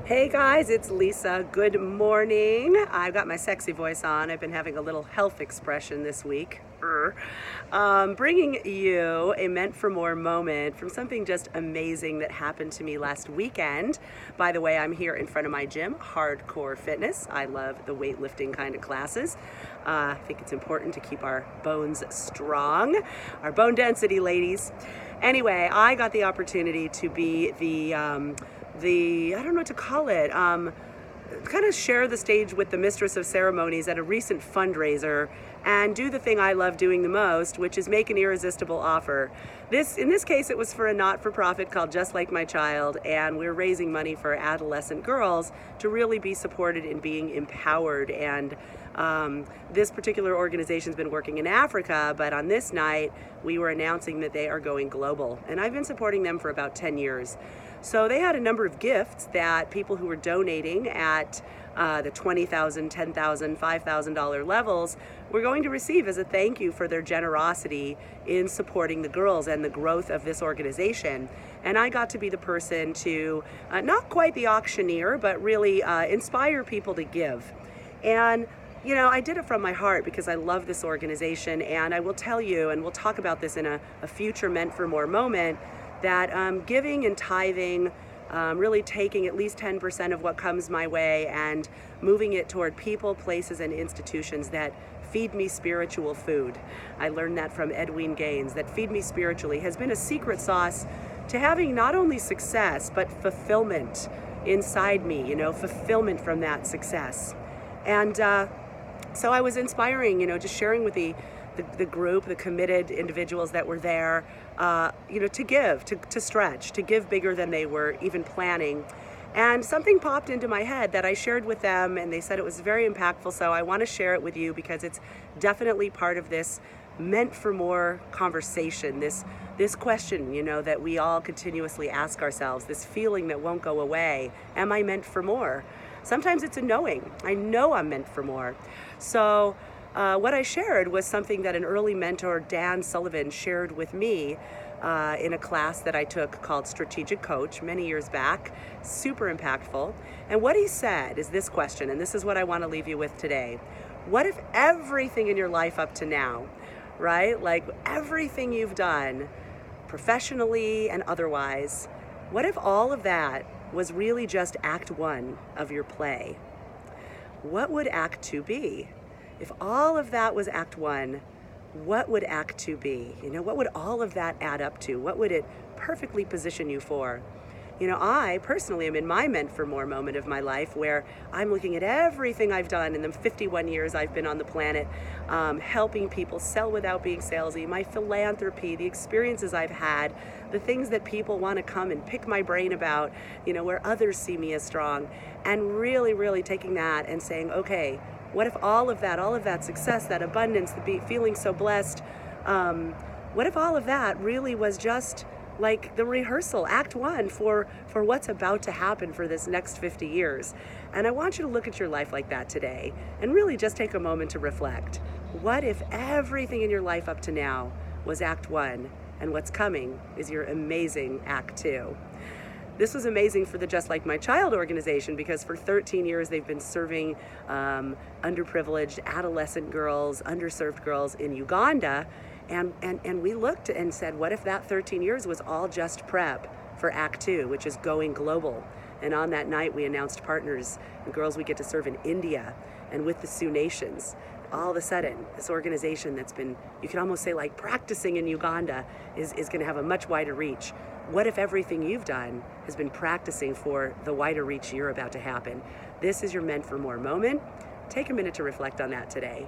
Hey guys, it's Lisa. Good morning. I've got my sexy voice on. I've been having a little health expression this week. Bringing you a meant for more moment from something just amazing that happened to me last weekend. By the way, I'm here in front of my gym, Hardcore Fitness. I love the weightlifting kind of classes. I think it's important to keep our bones strong, our bone density, ladies. Anyway, I got the opportunity to be the I don't know what to call it, kind of share the stage with the mistress of ceremonies at a recent fundraiser and do the thing I love doing the most, which is make an irresistible offer. In this case, it was for a not-for-profit called Just Like My Child, and we're raising money for adolescent girls to really be supported in being empowered. And this particular organization's been working in Africa, but on this night, we were announcing that they are going global. And I've been supporting them for about 10 years. So they had a number of gifts that people who were donating at the $20,000, $10,000, $5,000 levels were going to receive as a thank you for their generosity in supporting the girls and the growth of this organization. And I got to be the person to, not quite the auctioneer, but really inspire people to give. And you know, I did it from my heart because I love this organization, and I will tell you, and we'll talk about this in a future Meant for More moment, that giving and tithing, really taking at least 10% of what comes my way and moving it toward people, places, and institutions that feed me spiritual food. I learned that from Edwin Gaines, that feed me spiritually has been a secret sauce to having not only success, but fulfillment inside me, fulfillment from that success. And so I was inspiring, just sharing with the group, the committed individuals that were there, to give, to stretch, to give bigger than they were even planning. And something popped into my head that I shared with them, and they said it was very impactful, so I want to share it with you because it's definitely part of this meant for more conversation, this question, that we all continuously ask ourselves, this feeling that won't go away. Am I meant for more? Sometimes it's a knowing. I know I'm meant for more. So what I shared was something that an early mentor, Dan Sullivan, shared with me in a class that I took called Strategic Coach many years back. Super impactful. And what he said is this question, and this is what I want to leave you with today. What if everything in your life up to now, right? Like everything you've done professionally and otherwise, what if all of that was really just act one of your play? What would act two be? If all of that was act one, what would act two be? What would all of that add up to? What would it perfectly position you for? I personally am in my meant for more moment of my life where I'm looking at everything I've done in the 51 years I've been on the planet, helping people sell without being salesy, my philanthropy, the experiences I've had, the things that people want to come and pick my brain about, where others see me as strong, and really, really taking that and saying, okay, what if all of that success, that abundance, feeling so blessed, what if all of that really was just like the rehearsal, act one for what's about to happen for this next 50 years. And I want you to look at your life like that today and really just take a moment to reflect. What if everything in your life up to now was act one and what's coming is your amazing act two? This was amazing for the Just Like My Child organization because for 13 years they've been serving underprivileged adolescent girls, underserved girls in Uganda. And we looked and said, what if that 13 years was all just prep for Act Two, which is going global? And on that night, we announced partners and girls we get to serve in India and with the Sioux Nations. All of a sudden, this organization that's been, you can almost say like practicing in Uganda is going to have a much wider reach. What if everything you've done has been practicing for the wider reach you're about to happen? This is your meant for more moment. Take a minute to reflect on that today.